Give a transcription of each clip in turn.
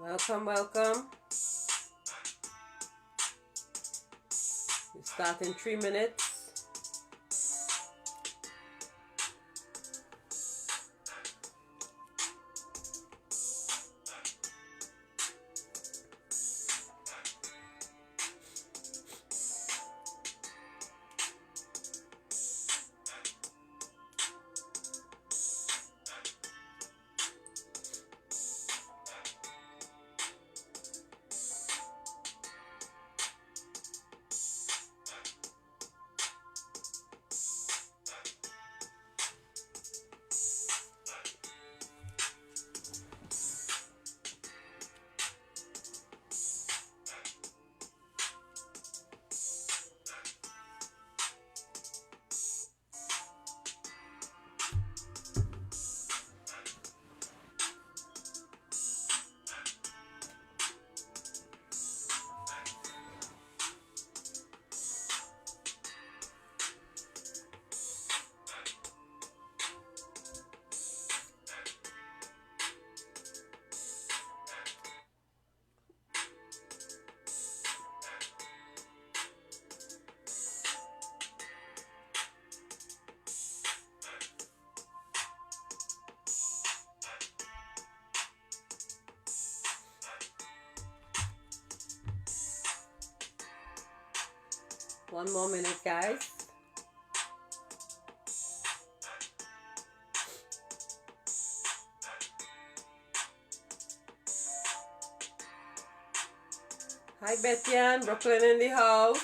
Welcome, welcome. We start in 3 minutes. One more minute, guys. Hi, Betty Ann, Brooklyn in the house.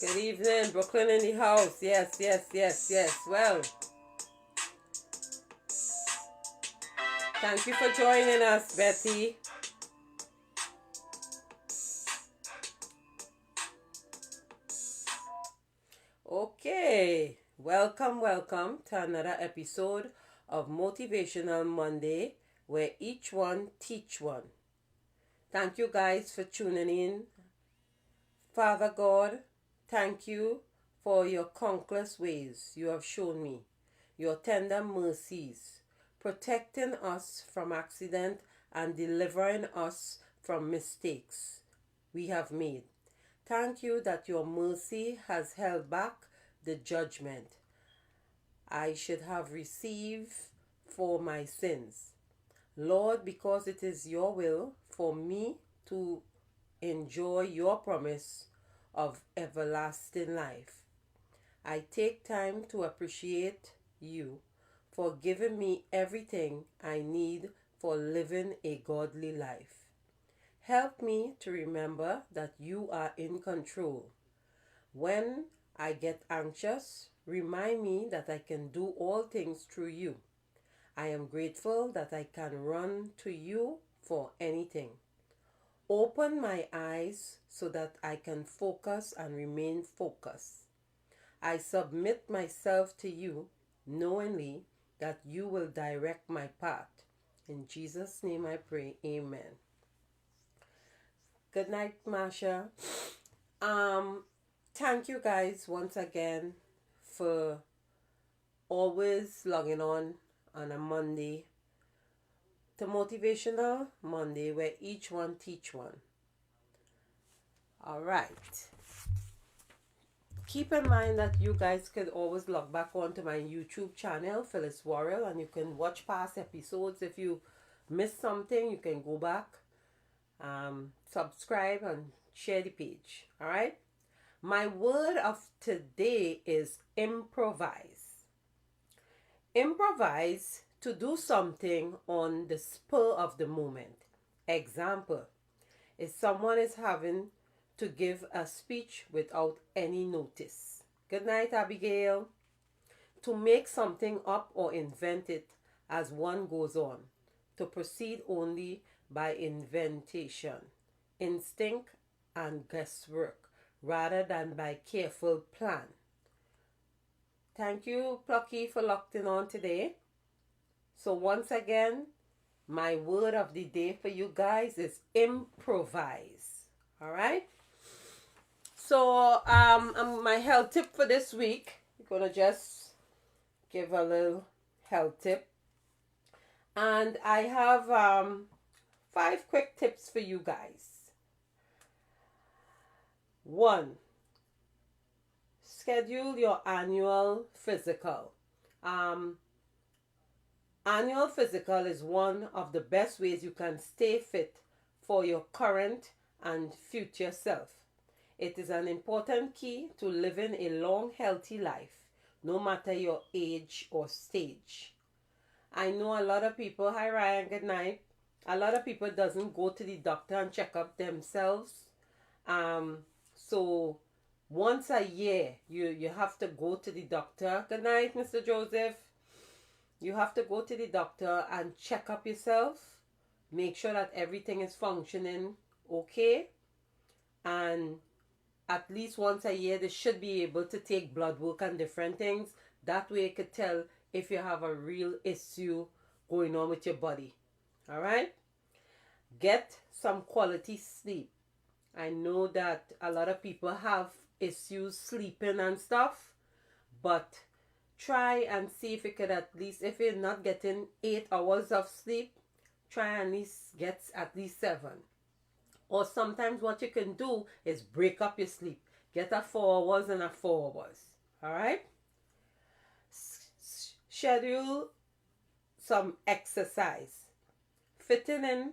Good evening, Brooklyn in the house. Yes, yes, yes, yes. Well, thank you for joining us, Betty. Okay, welcome, welcome to another episode of Motivational Monday, where each one teach one. Thank you guys for tuning in. Father God, thank you for your countless ways you have shown me, your tender mercies, protecting us from accident and delivering us from mistakes we have made. Thank you that your mercy has held back the judgment I should have received for my sins. Lord, because it is your will for me to enjoy your promise of everlasting life, I take time to appreciate you for giving me everything I need for living a godly life. Help me to remember that you are in control. When I get anxious, remind me that I can do all things through you. I am grateful that I can run to you for anything. Open my eyes so that I can focus and remain focused. I submit myself to you, knowingly that you will direct my path. In Jesus' name I pray, amen. Good night, Marsha. Thank you guys once again for always logging on a Monday to Motivational Monday, where each one teach one. All right. Keep in mind that you guys could always log back onto my YouTube channel, Phyllis Worrell, and you can watch past episodes. If you missed something, you can go back, subscribe, and share the page. All right. My word of today is improvise. Improvise to do something on the spur of the moment. Example, if someone is having to give a speech without any notice. Good night, Abigail. To make something up or invent it as one goes on. To proceed only by invention, instinct, and guesswork. rather than by careful plan. Thank you, Plucky, for locked in on today. So once again, my word of the day for you guys is improvise. All right. So my health tip for this week, I'm gonna just give a little health tip, and I have 5 quick tips for you guys. 1. Schedule your annual physical. Annual physical is one of the best ways you can stay fit for your current and future self. It is an important key to living a long, healthy life, no matter your age or stage. I know a lot of people, hi Ryan, good night. A lot of people doesn't go to the doctor and check up themselves. So once a year, you have to go to the doctor. Good night, Mr. Joseph. You have to go to the doctor and check up yourself. Make sure that everything is functioning okay. And at least once a year, they should be able to take blood work and different things. That way, it could tell if you have a real issue going on with your body. All right? Get some quality sleep. I know that a lot of people have issues sleeping and stuff, but try and see if you could at least, if you're not getting 8 hours of sleep, try and at least get at least 7. Or sometimes what you can do is break up your sleep. Get a 4 hours and a 4 hours. All right? Schedule some exercise. Fitting in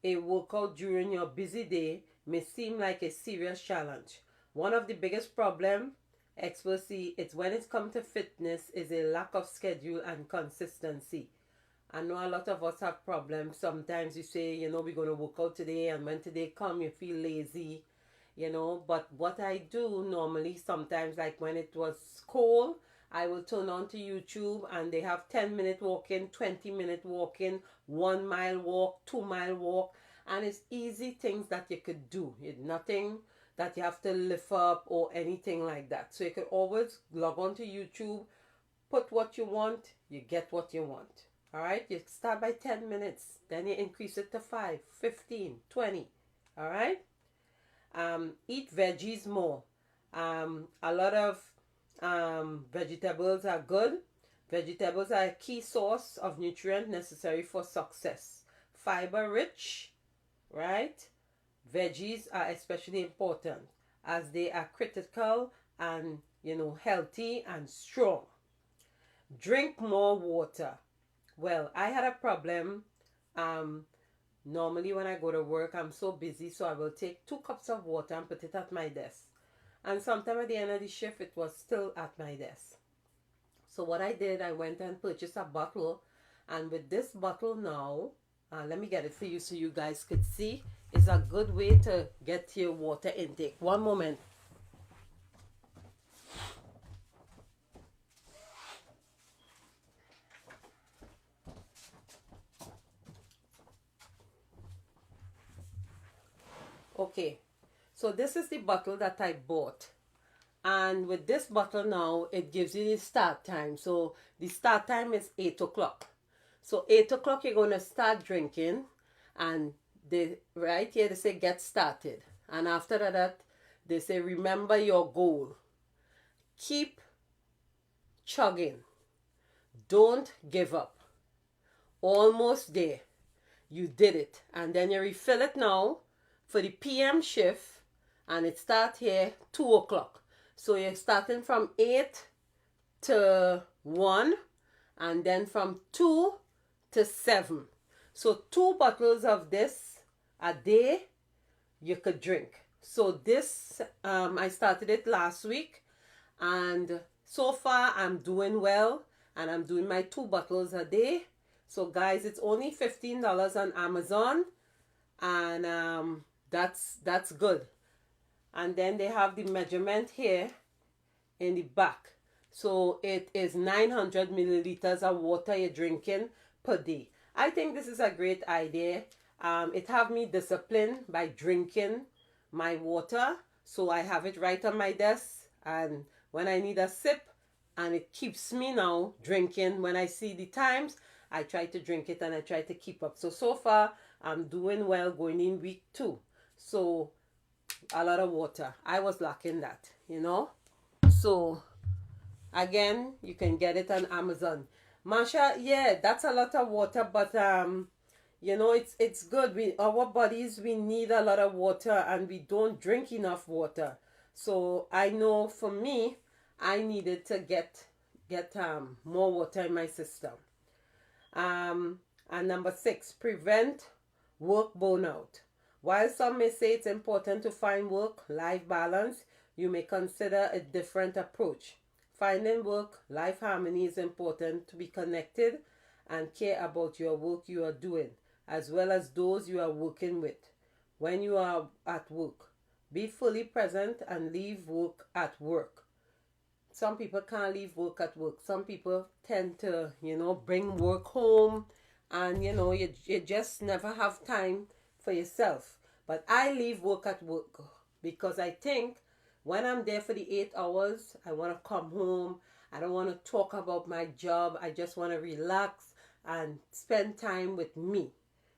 a workout during your busy day may seem like a serious challenge. One of the biggest problems experts see it's when it comes to fitness is a lack of schedule and consistency. I know a lot of us have problems. Sometimes you say, we're going to work out today, and when today come, you feel lazy, But what I do normally, sometimes, like when it was cold, I will turn on to YouTube, and they have 10-minute walking, 20-minute walking, 1 mile walk, 2 mile walk, and it's easy things that you could do. It's nothing that you have to lift up or anything like that. So you could always log on to YouTube, put what you want, you get what you want. All right, you start by 10 minutes, then you increase it to 5, 15, 20. All right. Eat veggies more. A lot of vegetables are good. Vegetables are a key source of nutrient necessary for success. Fiber rich, right? Veggies are especially important as they are critical and healthy and strong. Drink more water. Well, I had a problem. Normally when I go to work, I'm so busy, so I will take 2 cups of water and put it at my desk. And sometime at the end of the shift, it was still at my desk. So what I did, I went and purchased a bottle. And with this bottle now, let me get it for you so you guys could see. It's a good way to get your water intake. One moment. Okay, so this is the bottle that I bought. And with this bottle now, it gives you the start time. So the start time is 8 o'clock. So 8 o'clock, you're going to start drinking. And right here, they say get started. And after that, they say remember your goal. Keep chugging. Don't give up. Almost there. You did it. And then you refill it now for the PM shift, and it starts here 2 o'clock. So you're starting from 8 to 1, and then from 2 to 7. So 2 bottles of this a day you could drink. So this, I started it last week, and so far I'm doing well, and I'm doing my 2 bottles a day. So guys, it's only $15 on Amazon, and that's good. And then they have the measurement here in the back. So it is 900 milliliters of water you're drinking per day. I think this is a great idea. It have me disciplined by drinking my water. So I have it right on my desk, and when I need a sip, and it keeps me now drinking. When I see the times, I try to drink it and I try to keep up. So far, I'm doing well going in week 2. So a lot of water. I was lacking that, you know. So again, you can get it on Amazon. Marsha, yeah, that's a lot of water, but you know, it's good. Our bodies, we need a lot of water, and we don't drink enough water. So I know for me, I needed to get more water in my system. And number 6, prevent work burnout. While some may say it's important to find work-life balance, you may consider a different approach. Finding work-life harmony is important to be connected and care about your work you are doing, as well as those you are working with. When you are at work, be fully present and leave work at work. Some people can't leave work at work. Some people tend to, bring work home, and, you just never have time for yourself. But I leave work at work because I think when I'm there for the 8 hours, I want to come home. I don't want to talk about my job. I just want to relax and spend time with me.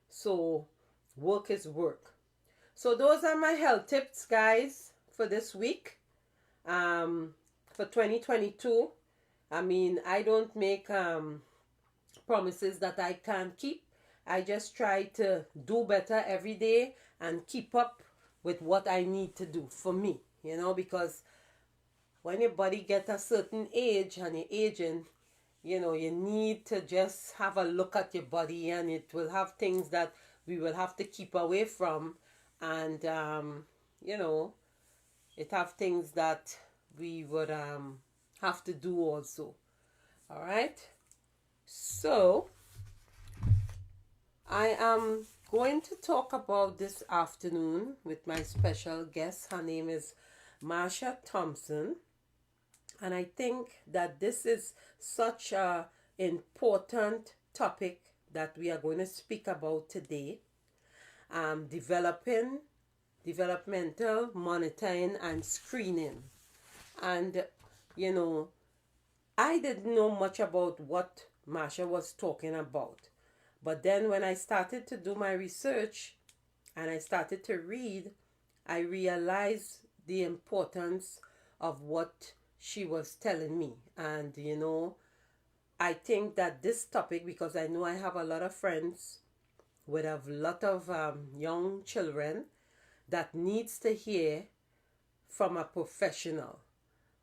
So work is work. So those are my health tips, guys, for this week. For 2022. I mean, I don't make promises that I can't keep. I just try to do better every day and keep up with what I need to do for me, because when your body gets a certain age and you're aging, you need to just have a look at your body, and it will have things that we will have to keep away from, and it have things that we would have to do also. All right, so I am going to talk about this afternoon with my special guest. Her name is Marsha Thompson, and I think that this is such a important topic that we are going to speak about today. Developmental monitoring and screening. And I didn't know much about what Marsha was talking about. But then when I started to do my research and I started to read, I realized the importance of what she was telling me. And, I think that this topic, because I know I have a lot of friends with a lot of young children that needs to hear from a professional.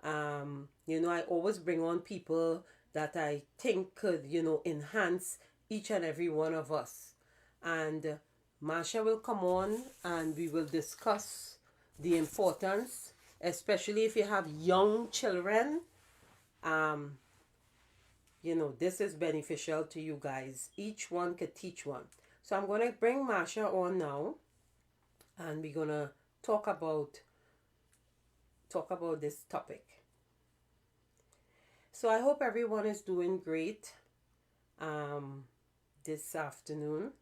I always bring on people that I think could, enhance each and every one of us. And Marsha will come on and we will discuss the importance, especially if you have young children. This is beneficial to you guys. Each one could teach one. So I'm going to bring Marsha on now, and we're going to talk about this topic. So I hope everyone is doing great this afternoon.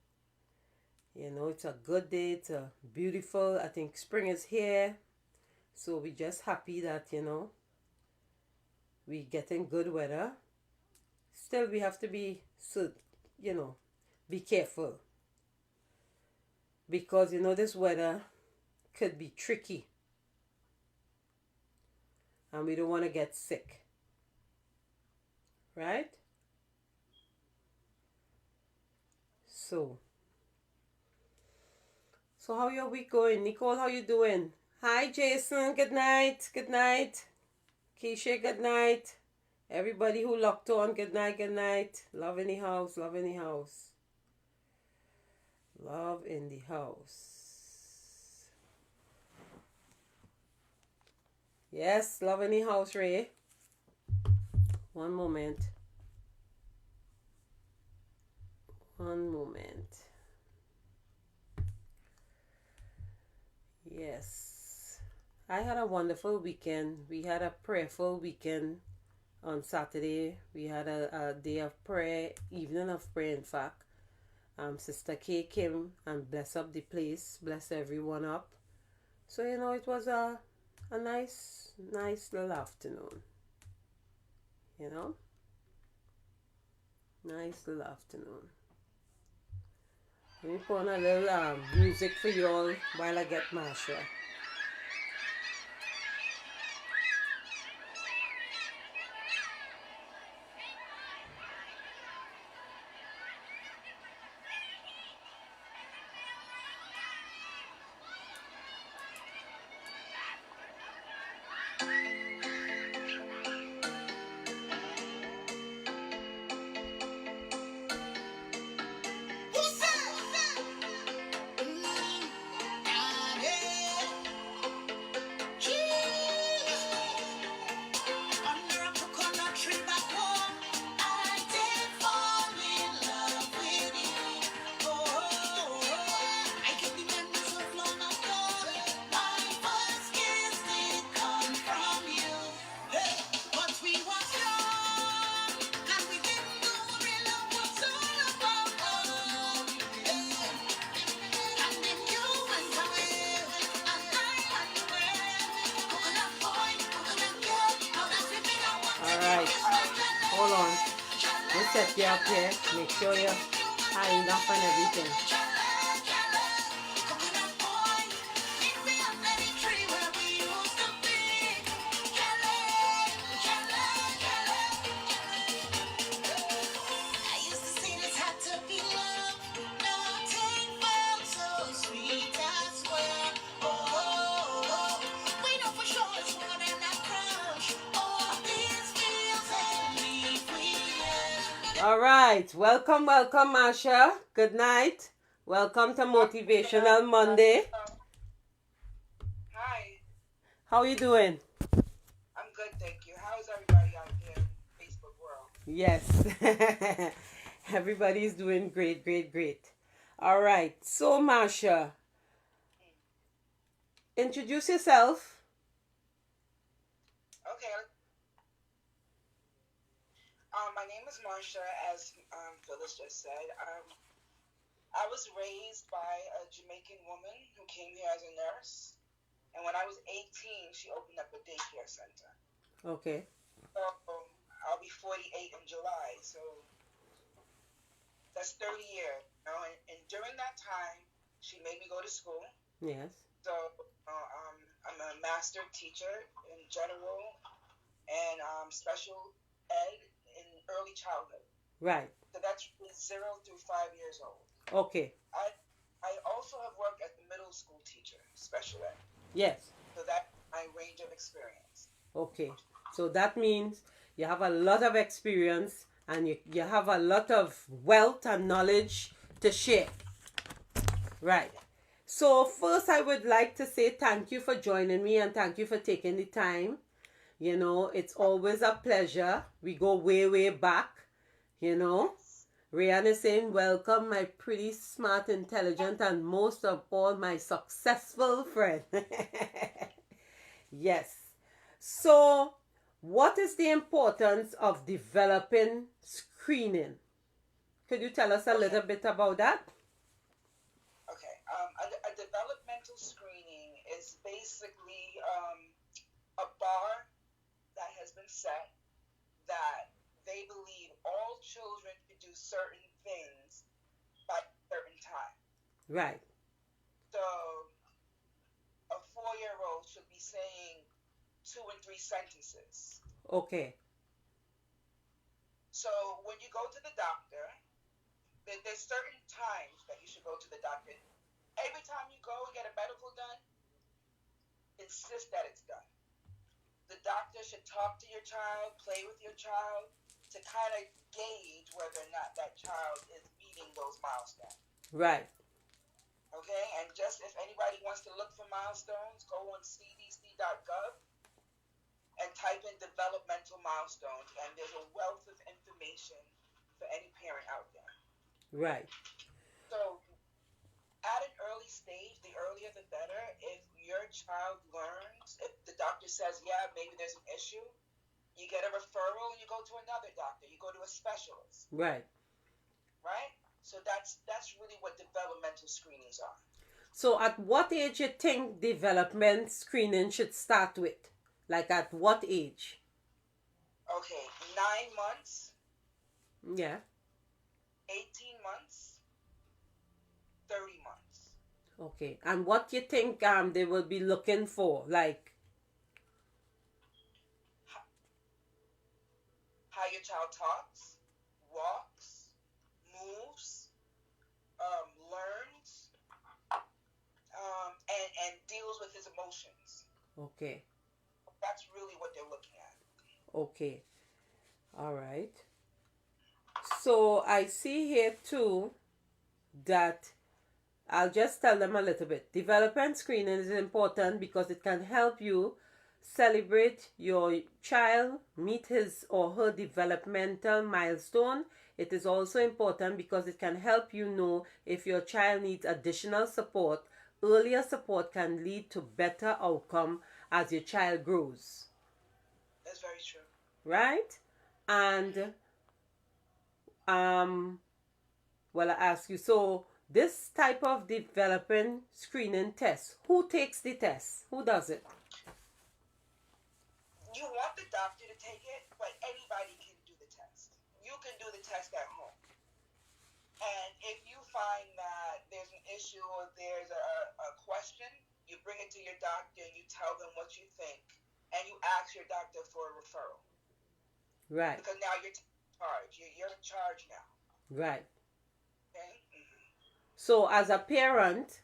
It's a good day. It's a beautiful, I think spring is here. So we're just happy that, we're getting good weather. Still, we have to be careful. Because, this weather could be tricky. And we don't want to get sick. Right? So how your week going? Nicole, how you doing? Hi, Jason. Good night. Good night. Keisha, good night. Everybody who locked on, good night, good night. Love in the house, love in the house. Love in the house. Yes, love in the house, Ray. One moment. Yes. I had a wonderful weekend. We had a prayerful weekend on Saturday. We had a day of prayer, evening of prayer, in fact. Sister Kay came and bless up the place, bless everyone up. So, it was a a nice little afternoon. You know, nice little afternoon. Let me put on a little music for you all while I get Marsha. Alright, hold on. We'll set you up here. Make sure you're high enough and everything. All right, welcome, Marsha. Good night. Welcome to Motivational Monday. Hi, How you doing? I'm good, thank you. How is everybody out there in the Facebook world? Yes, everybody's doing great. All right, so Marsha, introduce yourself. Okay, my name is Marsha, as Phyllis just said. I was raised by a Jamaican woman who came here as a nurse, and when I was 18, she opened up a daycare center. Okay. So I'll be 48 in July, so that's 30 years. And during that time, she made me go to school. Yes. So I'm a master teacher in general and special ed in early childhood. Right. So that's 0 through 5 years old. Okay. I also have worked as a middle school teacher, special ed. Yes. So that's my range of experience. Okay. So that means you have a lot of experience and you have a lot of wealth and knowledge to share. Right. So first I would like to say thank you for joining me and thank you for taking the time. You know, it's always a pleasure. We go way back, you know. Rihanna is saying, welcome, my pretty, smart, intelligent, and most of all, my successful friend. Yes. So, what is the importance of developing screening? Could you tell us a little bit about that? Okay. A developmental screening is basically a bar that has been set that they believe all children should do certain things by a certain time. Right. So a 4-year-old should be saying 2 and 3 sentences. Okay. So when you go to the doctor, there's certain times that you should go to the doctor. Every time you go and get a medical done, insist that it's done. The doctor should talk to your child, play with your child, to kind of gauge whether or not that child is meeting those milestones. Right. Okay, and just if anybody wants to look for milestones, go on cdc.gov and type in developmental milestones, and there's a wealth of information for any parent out there. Right. So at an early stage, the earlier the better. If your child learns, if the doctor says, yeah, maybe there's an issue, you get a referral and you go to another doctor. You go to a specialist. Right. Right? So that's really what developmental screenings are. So at what age you think development screening should start with? Like at what age? Okay, 9 months, Yeah. 18 months, 30 months. Okay. And what you think they will be looking for? Like, How your child talks, walks, moves, learns, and deals with his emotions. okay. That's really what they're looking at. Okay. All right. So I see here too that I'll just tell them a little bit. Development screening is important because it can help you celebrate your child, meet his or her developmental milestone. It is also important because it can help you know if your child needs additional support. Earlier support can lead to better outcome as your child grows. That's very true. Right? And well, I ask you, so this type of development screening test, who takes the test? Who does it? You want the doctor to take it, but anybody can do the test. You can do the test at home. And if you find that there's an issue or there's a question, you bring it to your doctor and you tell them what you think. And you ask your doctor for a referral. Right. Because now you're in charge. You're in charge now. Right. Okay? Mm-hmm. So as a parent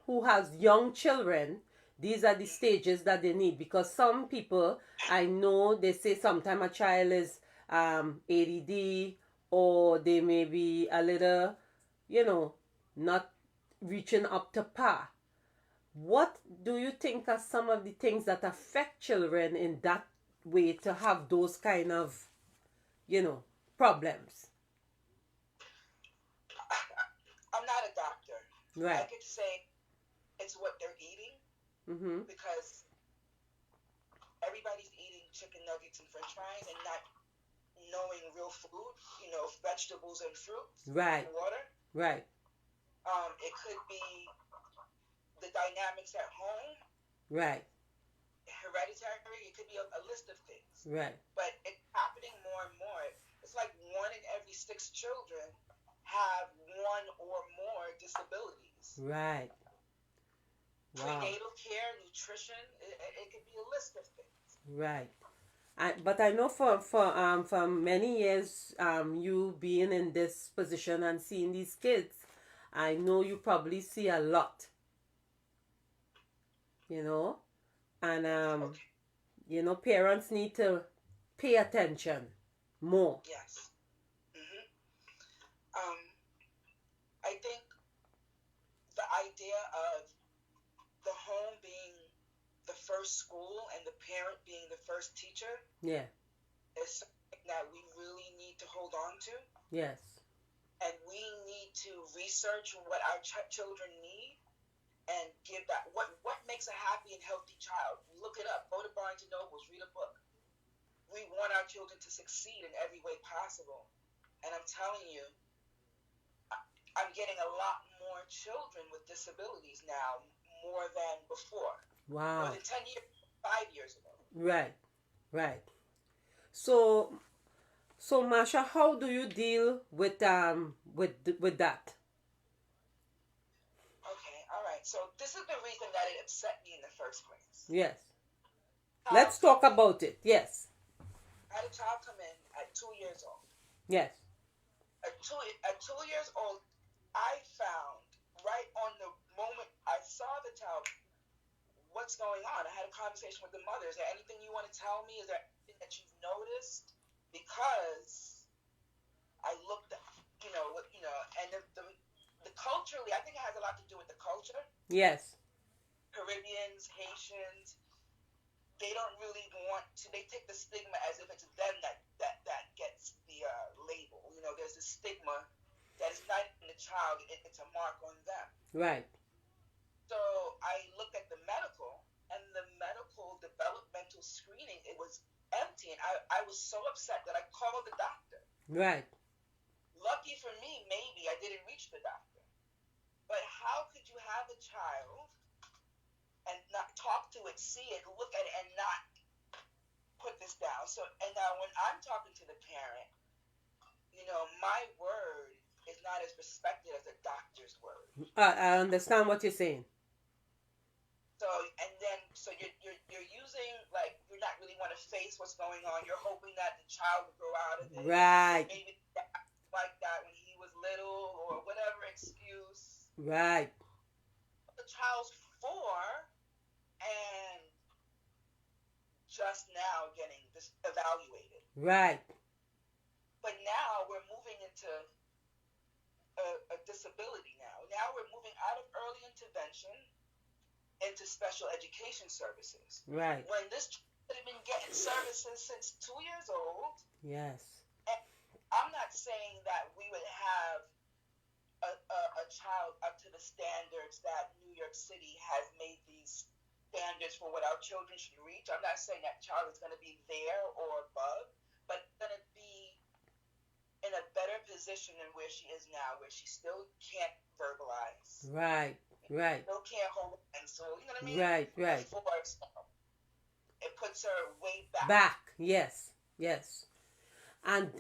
who has young children, these are the stages that they need, because some people, I know they say sometimes a child is ADD, or they may be a little, not reaching up to par. What do you think are some of the things that affect children in that way to have those kind of, problems? I'm not a doctor. Right. I could say it's what they're eating, because everybody's eating chicken nuggets and french fries and not knowing real food, vegetables and fruits, Right. and water. Right. It could be the dynamics at home. Right. Hereditary. It could be a list of things. Right. But it's happening more and more. It's like 1 in every 6 children have one or more disabilities. Right. Wow. Prenatal care, nutrition. It could be a list of things. Right. But I know for many years, you being in this position and seeing these kids, I know you probably see a lot. And Okay. Parents need to pay attention more. Yes. I think the idea of the home being the first school and the parent being the first teacher, Yeah. is something that we really need to hold on to. Yes. And we need to research what our children need and give that. What makes a happy and healthy child? Look it up. Go to Barnes and Nobles. Read a book. We want our children to succeed in every way possible. And I'm telling you, I'm getting a lot more children with disabilities now, more than before. Wow. More than 10 years, 5 years ago. Right. Right. So Marsha, how do you deal with that? Okay, all right. So this is the reason that it upset me in the first place. Yes. Let's talk about it. Yes. I had a child come in at 2 years old. Yes. At 2 years old, I found right on the moment I saw the child, what's going on? I had a conversation with the mother. Is there anything you want to tell me? Is there anything that you've noticed? Because I looked at, and the culturally, I think it has a lot to do with the culture. Yes. Caribbeans, Haitians, they don't really want to. They take the stigma as if it's them that gets the label. There's a stigma that is not in the child; it's a mark on them. Right. So I looked at the medical, and the medical developmental screening, it was empty, and I was so upset that I called the doctor. Right. Lucky for me, maybe I didn't reach the doctor. But how could you have a child and not talk to it, see it, look at it, and not put this down. So, and now when I'm talking to the parent, my word is not as respected as a doctor's word. I understand what you're saying. So, and then, so you're using, like, you're not really want to face what's going on. You're hoping that the child will grow out of it. Right. Maybe like that when he was little or whatever excuse. Right. The child's 4 and just now getting this evaluated. Right. But now we're moving into a disability now. Now we're moving out of early intervention into special education services. Right. When this child had been getting services since 2 years old. Yes. And I'm not saying that we would have a child up to the standards that New York City has made these standards for what our children should reach. I'm not saying that child is going to be there or above, but going to be in a better position than where she is now, where she still can't verbalize. Right. Right. Still can't hold a pencil. You know what I mean? Right. Right. It puts her way back. Back. Yes. Yes. And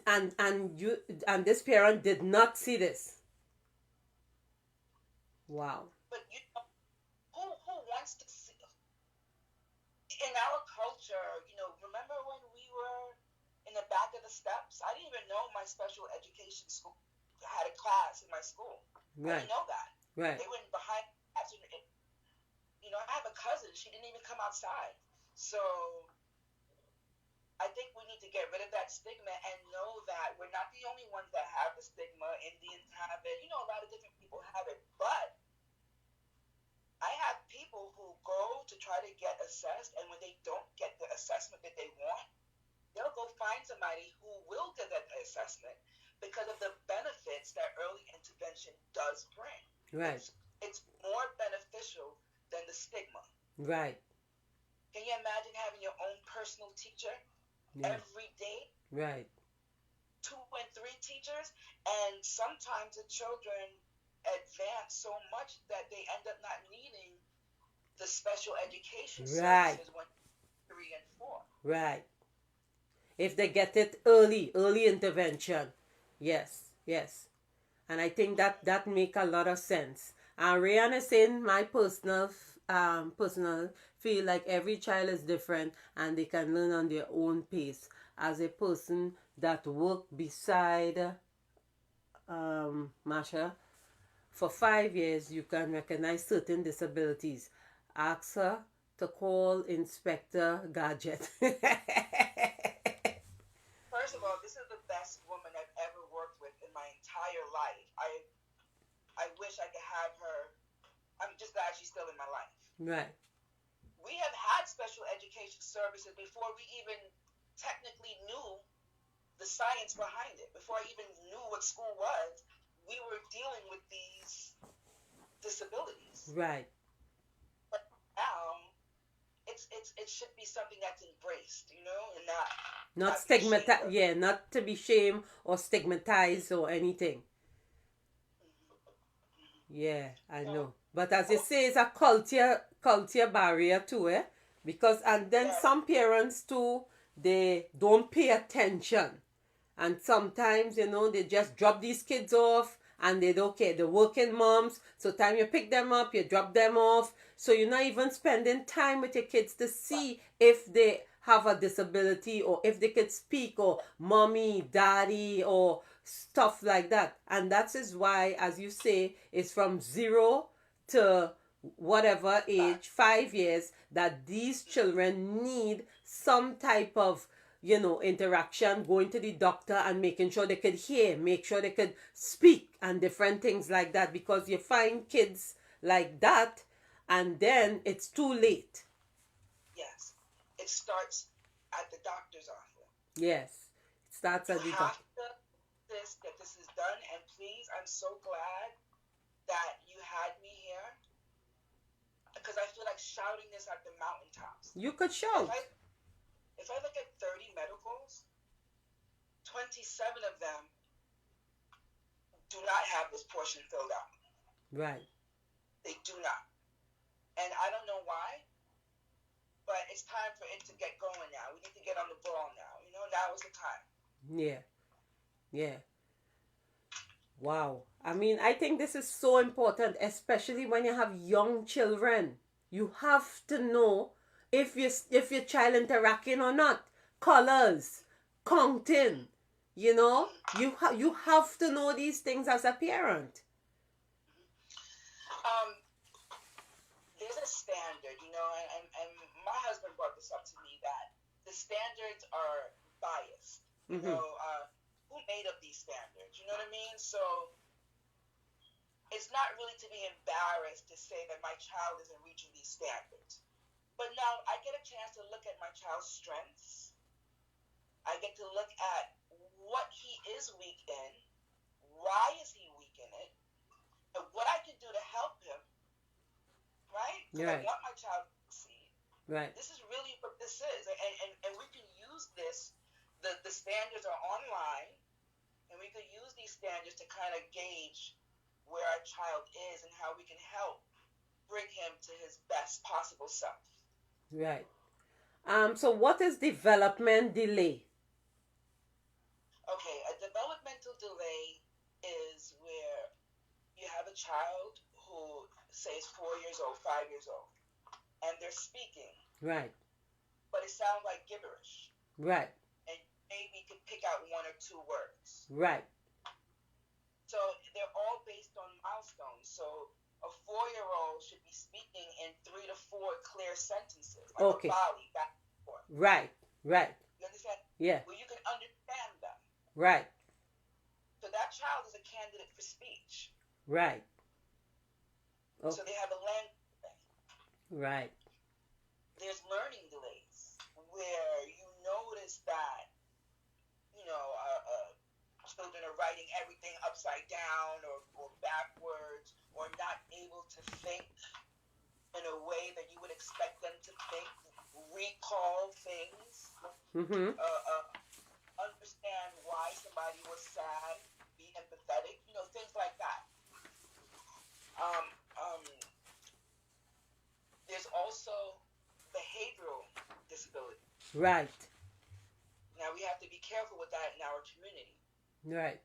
you and this parent did not see this. Wow. But who wants to see? In our culture, remember when we were in the back of the steps? I didn't even know my special education school had a class in my school. Right. I didn't know that. Right. They went behind. I have a cousin. She didn't even come outside. So I think we need to get rid of that stigma and know that we're not the only ones that have the stigma. Indians have it. A lot of different people have it. But I have people who go to try to get assessed, and when they don't get the assessment that they want, they'll go find somebody who will give them the assessment because of the benefits that early intervention does bring. Right. It's more beneficial than the stigma. Right. Can you imagine having your own personal teacher every day? Right. 2 and 3 teachers, and sometimes the children advance so much that they end up not needing the special education services when 3 and 4. Right. If they get it early intervention. Yes. Yes. And I think that make a lot of sense. And Ryan is saying my personal feel like every child is different and they can learn on their own pace. As a person that worked beside Marsha for 5 years, you can recognize certain disabilities. Ask her to call Inspector Gadget. First of all, this is the best woman I've ever worked with in my entire life. I wish I could have her. I'm just glad she's still in my life. Right. We have had special education services before we even technically knew the science behind it. Before I even knew what school was, we were dealing with these disabilities. Right. But now, it should be something that's embraced, and not stigmatized. Yeah, not to be shamed or stigmatized or anything. Yeah, I know. But as you say, it's a culture barrier too, eh? Because, and then some parents too, they don't pay attention. And sometimes, they just drop these kids off and they don't care. The working moms, so time you pick them up, you drop them off. So you're not even spending time with your kids to see if they have a disability or if they could speak or mommy, daddy or stuff like that. And that is why, as you say, it's from 0 to whatever age, 5 years, that these children need some type of interaction, going to the doctor and making sure they could hear, make sure they could speak and different things like that, because you find kids like that and then it's too late. Yes. It starts at the doctor's office. Yes. It starts at the doctor. That this is done, and please, I'm so glad that you had me here, because I feel like shouting this at the mountaintops. You could shout. If I look at 30 medicals, 27 of them do not have this portion filled out. Right. They do not. And I don't know why, but it's time for it to get going now. We need to get on the ball now. Now is the time. Yeah. Yeah. Wow. I mean, I think this is so important, especially when you have young children. You have to know if your child interacting or not. Colors, counting. You have to know these things as a parent. There's a standard, and my husband brought this up to me that the standards are biased. Who made up these standards? You know what I mean? So it's not really to be embarrassed to say that my child isn't reaching these standards. But now I get a chance to look at my child's strengths. I get to look at what he is weak in, why is he weak in it, and what I can do to help him, right? Because I want my child to succeed. Right. This is really what this is. And we can use this, the standards are online, and we can use these standards to kind of gauge where our child is and how we can help bring him to his best possible self. Right. So what is development delay? Okay, a developmental delay is where you have a child who, say, is 4 years old, 5 years old, and they're speaking. Right. But it sounds like gibberish. Right. And maybe you could pick out 1 or 2 words. Right. So they're all based on milestones. So a 4-year-old should be speaking in 3 to 4 clear sentences, like a volley, back and forth. Right. Right. You understand? Yeah. Where you can understand them. Right. So that child is a candidate for speech. Right. Okay. So they have a language delay. Right. There's learning delays where you notice that, children are writing everything upside down or backwards, or not able to think in a way that you would expect them to think, recall things, understand why somebody was sad, be empathetic, things like that. There's also behavioral disability. Right. Now we have to be careful with that in our community. Right.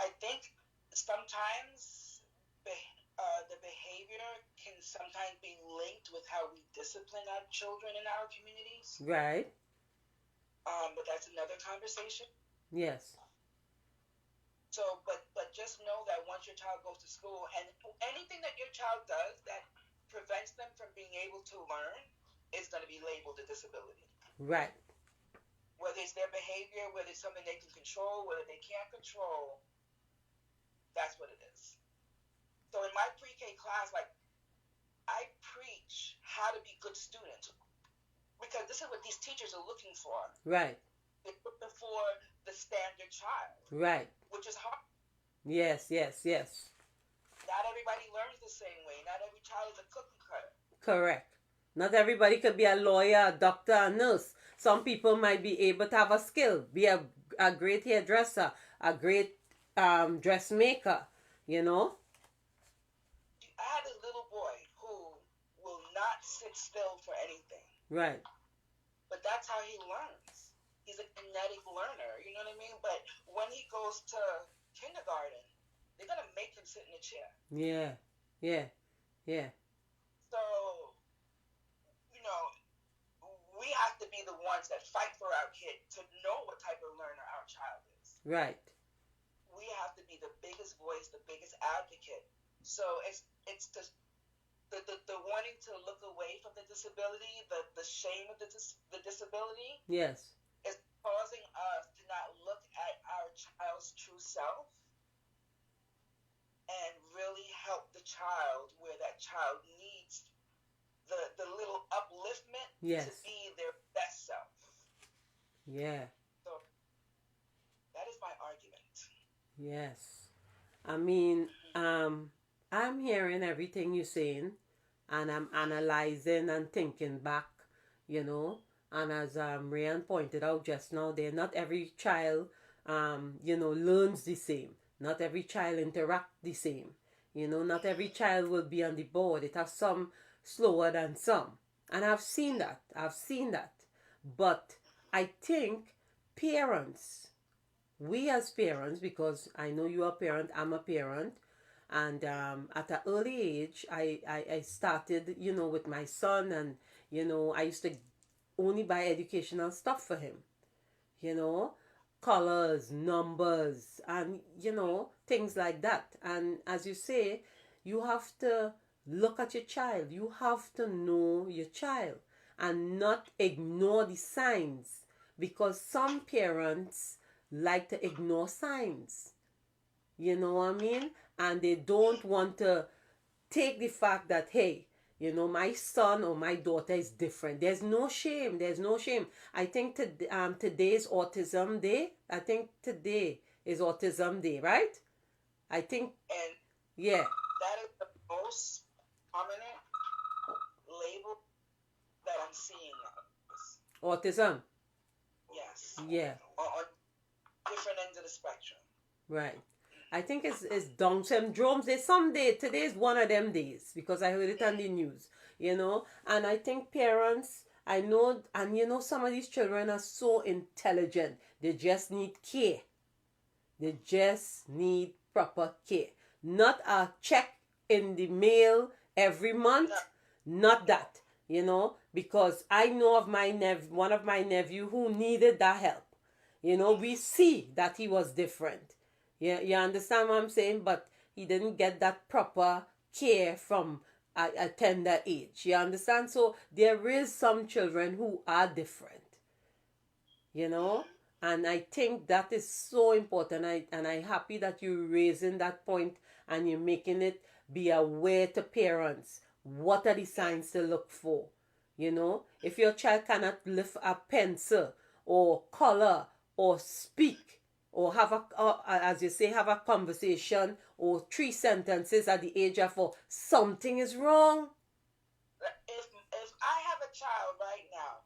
I think sometimes the behavior can sometimes be linked with how we discipline our children in our communities. Right. But that's another conversation. Yes. So, but just know that once your child goes to school, and anything that your child does that prevents them from being able to learn is going to be labeled a disability. Right. Whether it's their behavior, whether it's something they can control, whether they can't control, that's what it is. So in my pre-K class, I preach how to be good students, because this is what these teachers are looking for. Right. They're looking for the standard child. Right. Which is hard. Yes. Not everybody learns the same way. Not every child is a cookie cutter. Correct. Not everybody could be a lawyer, a doctor, a nurse. Some people might be able to have a skill, be a great hairdresser, a great dressmaker, I had a little boy who will not sit still for anything. Right. But that's how he learns. He's a kinetic learner, you know what I mean? But when he goes to kindergarten, they're going to make him sit in a chair. Yeah. So, we have to be the ones that fight for our kid to know what type of learner our child is. Right. We have to be the biggest voice, the biggest advocate. So it's the wanting to look away from the disability, the shame of the disability. Yes. Is causing us to not look at our child's true self and really help the child where that child needs the little upliftment to be their best self. Yeah. So that is my argument. Yes. I mean, I'm hearing everything you're saying, and I'm analyzing and thinking back, and as Ryan pointed out just now, not every child, learns the same. Not every child interact the same. Not every child will be on the board. It has some slower than some. And I've seen that. I've seen that. But I think parents, we as parents, because I know you're a parent, I'm a parent, and at an early age, I started, with my son, and, I used to only buy educational stuff for him, you know, colors, numbers, and, things like that. And as you say, you have to look at your child. You have to know your child and not ignore the signs, because some parents like to ignore signs. You know what I mean? And they don't want to take the fact that, hey, my son or my daughter is different. There's no shame. There's no shame. I think today is Autism Day. I think today is Autism Day, right? I think, And yeah, that is the most prominent label that I'm seeing nowadays. autism. Yes. Yeah, On different ends of the spectrum. right. I think it's Down syndrome. Today is one of them days, because I heard it on the news, and I think parents, I know, and some of these children are so intelligent. They just need care. They just need proper care. Not a check in the mail every month. Not that, because I know of one of my nephew who needed that help. We see that he was different. Yeah, you understand what I'm saying? But he didn't get that proper care from a tender age. You understand? So there is some children who are different, and I think that is so important. I'm happy that you're raising that point and you're making it be aware to parents. What are the signs to look for? If your child cannot lift a pencil or color or speak, or as you say, have a conversation, or 3 sentences at the age of 4, something is wrong. If I have a child right now,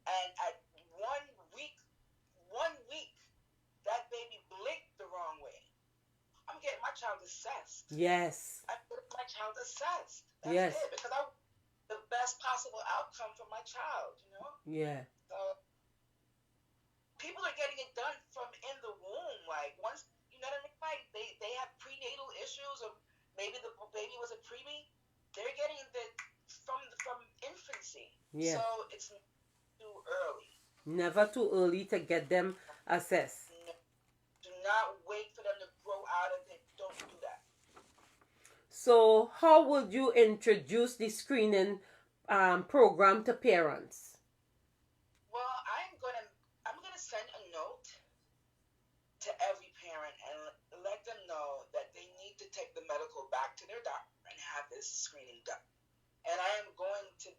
and at 1 week, that baby blinked the wrong way, I'm getting my child assessed. Yes. I'm getting my child assessed. That's Yes. it, because I want the best possible outcome for my child. Yeah. So people are getting it done from in the womb. Like, once, you know what I mean? Like, they have prenatal issues, or maybe the baby was a preemie. They're getting it from infancy. Yeah. So it's too early. Never too early to get them assessed. Do not wait for them to grow out of it. Don't do that. So how would you introduce the screening program to parents? Well, I'm gonna send a note to every parent and let them know that they need to take the medical back to their doctor and have this screening done. And I am going to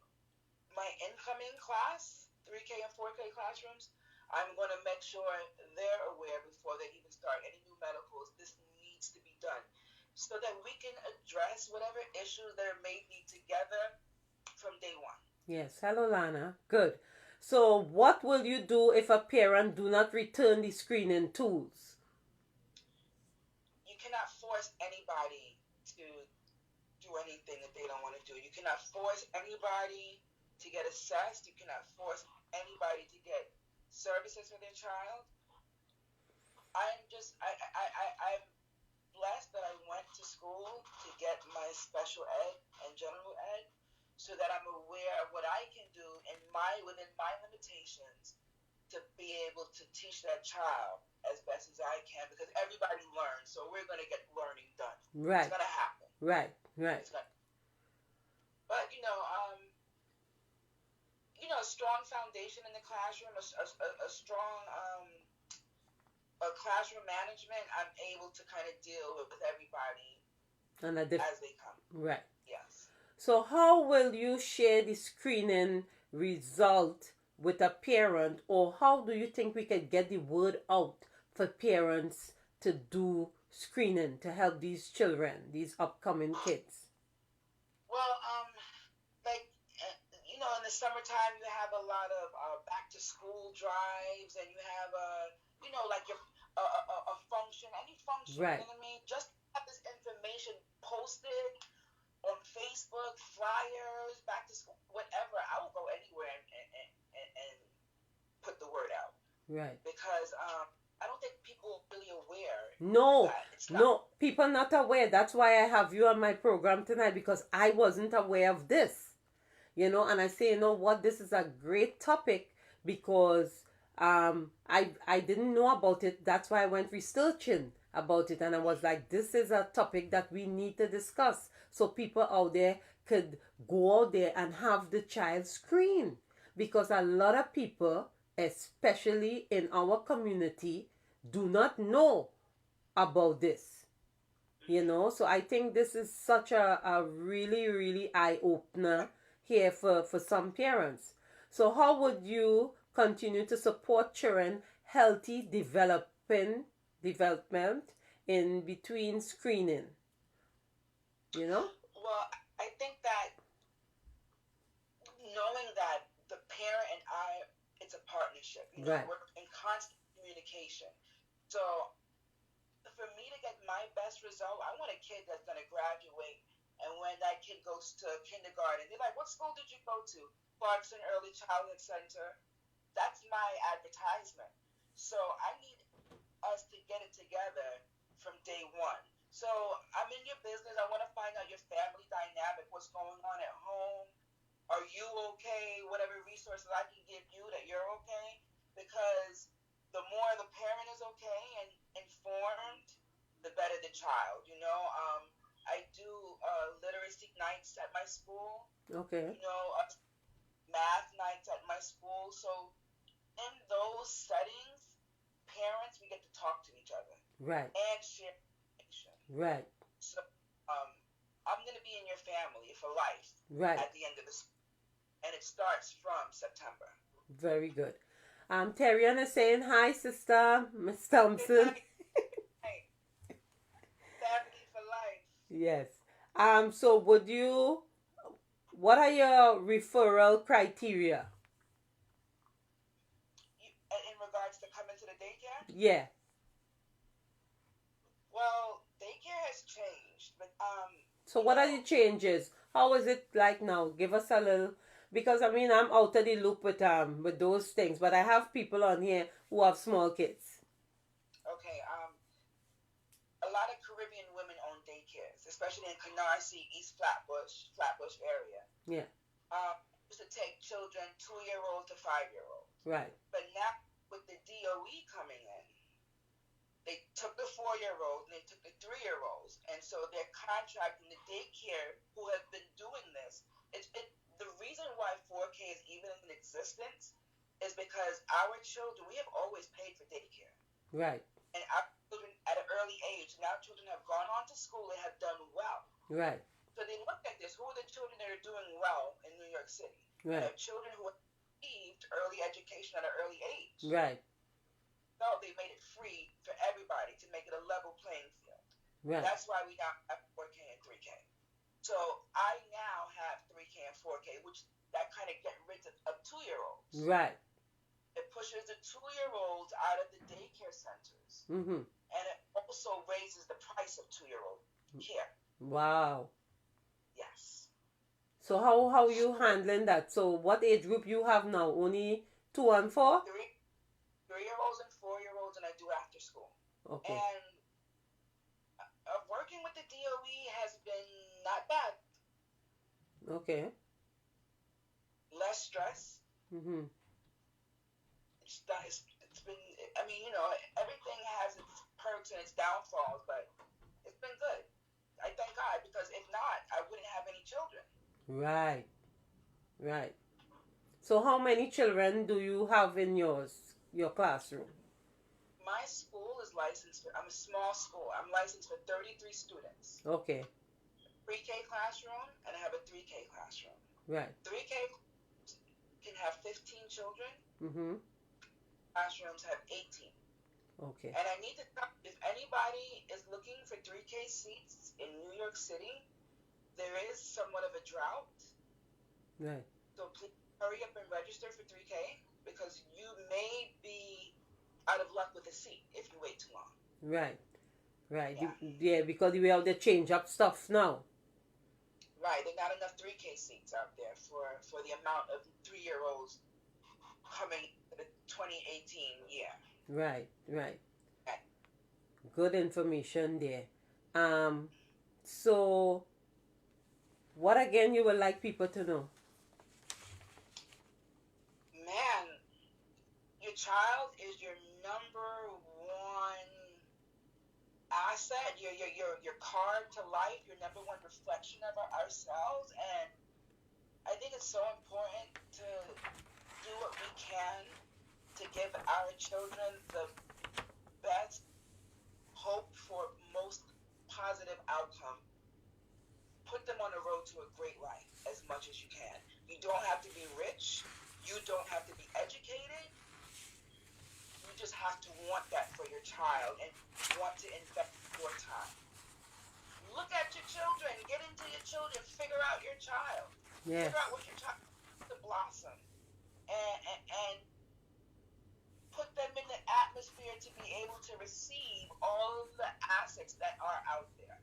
my incoming class, 3K and 4K classrooms, I'm going to make sure they're aware before they even start any new medicals. This needs to be done so that we can address whatever issues there may be together from day one. Yes. Hello, Lana. Good. So what will you do if a parent do not return the screening tools? You cannot force anybody to do anything that they don't want to do. You cannot force anybody to get assessed. You cannot force anybody to get services for their child. I'm blessed that I went to school to get my special ed and general ed, so that I'm aware of what I can do within my limitations to be able to teach that child as best as I can, because everybody learns, so we're going to get learning done. Right. It's going to happen. Right. But a strong foundation in the classroom, a strong classroom management, I'm able to kind of deal with everybody as they come. Right. Yes. So how will you share the screening result with a parent, or how do you think we can get the word out for parents to do screening to help these children, these upcoming kids? Well, in the summertime, you have a lot of back to school drives, and you have like a function, any function. Right. You know what I mean? Just have this information posted on Facebook, flyers, back to school, whatever. I will go anywhere and put the word out. Right. Because I don't think people are really aware No, that it's not. no, people not aware. That's why I have you on my program tonight, because I wasn't aware of this. You know, and I say, you know what, this is a great topic, because I didn't know about it. That's why I went researching about it, and I was like, this is a topic that we need to discuss, so people out there could go out there and have the child screen, because a lot of people, especially in our community, do not know about this. You know, so I think this is such a really, really eye opener here for some parents. So how would you continue to support children healthy development in between screening? You know? Well, I think that knowing that the parent and it's a partnership. You know, Right. we're in constant communication. So for me to get my best result, I want a kid that's going to graduate. And when that kid goes to kindergarten, they're like, what school did you go to? Clarkson Early Childhood Center. That's my advertisement. So I need us to get it together from day one. So I'm in your business. I want to find out your family dynamic, what's going on at home. Are you okay? Whatever resources I can give you that you're okay. Because the more the parent is okay and informed, the better the child. You know, I do literacy nights at my school. Okay. You know, math nights at my school. So in those settings, parents, we get to talk to each other. Right. And share information. Right. So I'm going to be in your family for life. Right. At the end of this. And it starts from September. Very good. Terrian is saying hi, sister, Miss Thompson. Hey. Family for life. Yes. So what are your referral criteria? In regards to coming to the daycare? Yeah. Well, daycare has changed, but So what are the changes? How is it like now? Give us a little, because I mean I'm out of the loop with those things, but I have people on here who have small kids. Okay, a lot of Caribbean women own daycares, especially in Canarsie, East Flatbush area. Yeah. Used to take children 2-year-olds to 5-year-olds. Right. But now with the DOE coming in, they took the 4-year-olds and they took the 3-year-olds, and so they're contracting the daycare who have been doing this. The reason why 4K is even in existence is because our children, we have always paid for daycare. Right. And our children at an early age, now children have gone on to school and have done well. Right. So they look at this. Who are the children that are doing well in New York City? Right. They're children who have received early education at an early age. Right. So they made it free for everybody to make it a level playing field. Right. That's why we now have 4K and 3K. So I now have 3K and 4K, which that kind of get rid of 2-year-olds. Right. It pushes the 2-year-olds out of the daycare centers. Mm-hmm. And it also raises the price of 2-year-old care. Wow. Yes. So how you handling that? So what age group you have now? Only 2 and 4? 3-year-olds and 4-year-olds, and I do after school. Okay. And working with the DOE has been not bad. Okay. Less stress. Mm-hmm. It's been, I mean, you know, everything has its perks and its downfalls, but it's been good. I thank God, because if not, I wouldn't have any children. Right. Right. So how many children do you have in your classroom? My school is licensed I'm a small school. I'm licensed for 33 students. Okay. 3K classroom, and I have a 3K classroom. Right. 3K can have 15 children. Mm-hmm. Classrooms have 18. Okay. And I need to tell you, if anybody is looking for 3K seats in New York City, there is somewhat of a drought. Right. So please hurry up and register for 3K, because you may be out of luck with a seat if you wait too long. Right. Right. Yeah. Yeah, because we have the change up stuff now. Right. There are not enough 3K seats out there for the amount of 3-year-olds coming to the 2018 year. Right, right. Right. Good information there. So what again you would like people to know? Man, your child is your number one asset, your card to life, your number one reflection of ourselves. And I think it's so important to do what we can to give our children the best hope for most positive outcome. Put them on the road to a great life as much as you can. You don't have to be rich. You don't have to be educated. You just have to want that for your child and want to invest your time. Look at your children. Get into your children. Figure out your child. Yes. Figure out what your child wants to blossom. And put them in the atmosphere to be able to receive all of the assets that are out there.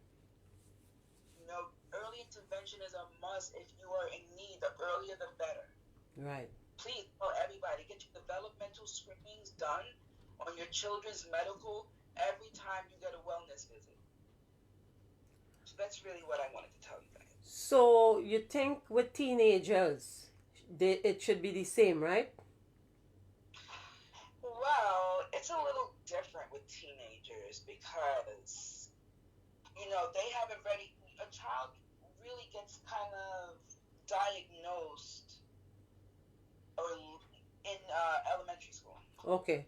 You know, early intervention is a must. If you are in need, the earlier the better. Right. Please tell everybody, get your developmental screenings done on your children's medical every time you get a wellness visit. So that's really what I wanted to tell you guys. So you think with teenagers, it should be the same, right? Well, it's a little different with teenagers because, you know, they haven't ready. A child really gets kind of diagnosed or in elementary school. Okay.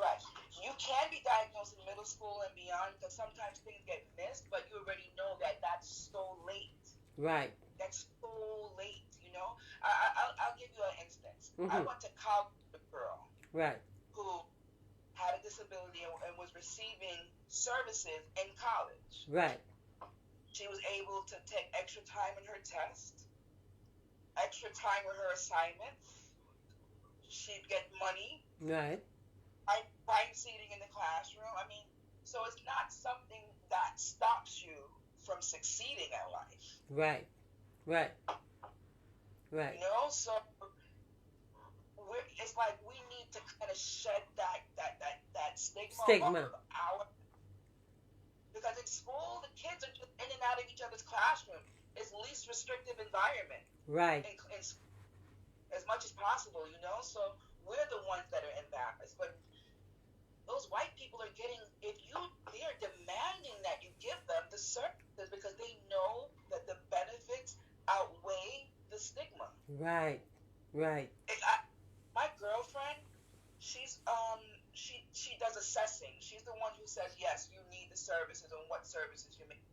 Right. You can be diagnosed in middle school and beyond because sometimes things get missed, but you already know that that's so late. Right. That's so late, you know. I'll give you an instance. Mm-hmm. I went to college with a girl. Right. Who had a disability and was receiving services in college. Right. She was able to take extra time in her test, extra time with her assignments. She'd get money. Right. Prime seating in the classroom. I mean, so it's not something that stops you from succeeding in life. Right. Right. Right. You know, so it's like we need to kind of shed that stigma. Because in school, the kids are just in and out of each other's classroom. It's least restrictive environment. Right. In as much as possible, you know. So we're the ones that are embarrassed, but those white people are getting, they're demanding that you give them the services because they know that the benefits outweigh the stigma. Right. Right. My girlfriend, she does assessing. She's the one who says, yes, you need the services and what services you need.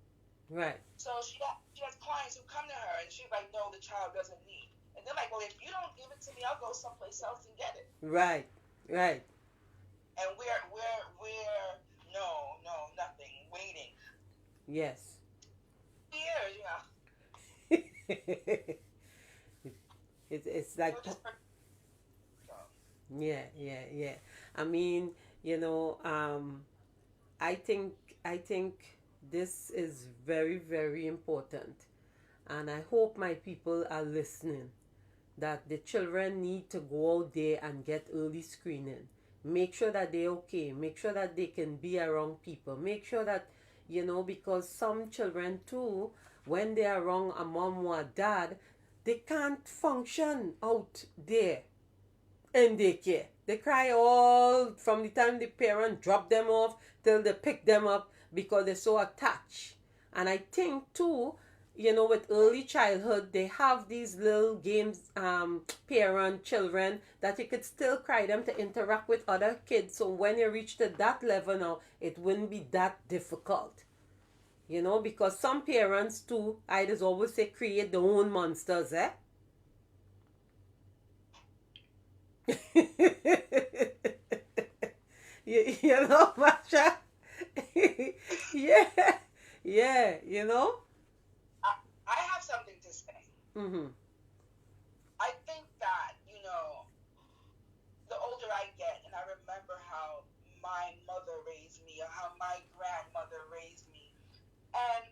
Right. So she has clients who come to her and she's like, no, the child doesn't need. And they're like, well, if you don't give it to me, I'll go someplace else and get it. Right. Right. And we're nothing, waiting. Yes. Years, you know. It's like, yeah. I mean, you know, I think this is very, very important, and I hope my people are listening. That the children need to go out there and get early screening. Make sure that they're okay. Make sure that they can be around people. Make sure that, you know, because some children too, when they are around a mom or a dad, they can't function out there in daycare. They cry all from the time the parent drop them off till they pick them up because they're so attached. And I think too, you know, with early childhood, they have these little games, parent, children, that you could still cry them to interact with other kids. So when you reach to that level now, it wouldn't be that difficult. You know, because some parents too, I just always say, create their own monsters, eh? you know, Marsha? yeah, you know? I have something to say. Mm-hmm. I think that, you know, the older I get, and I remember how my mother raised me or how my grandmother raised me. And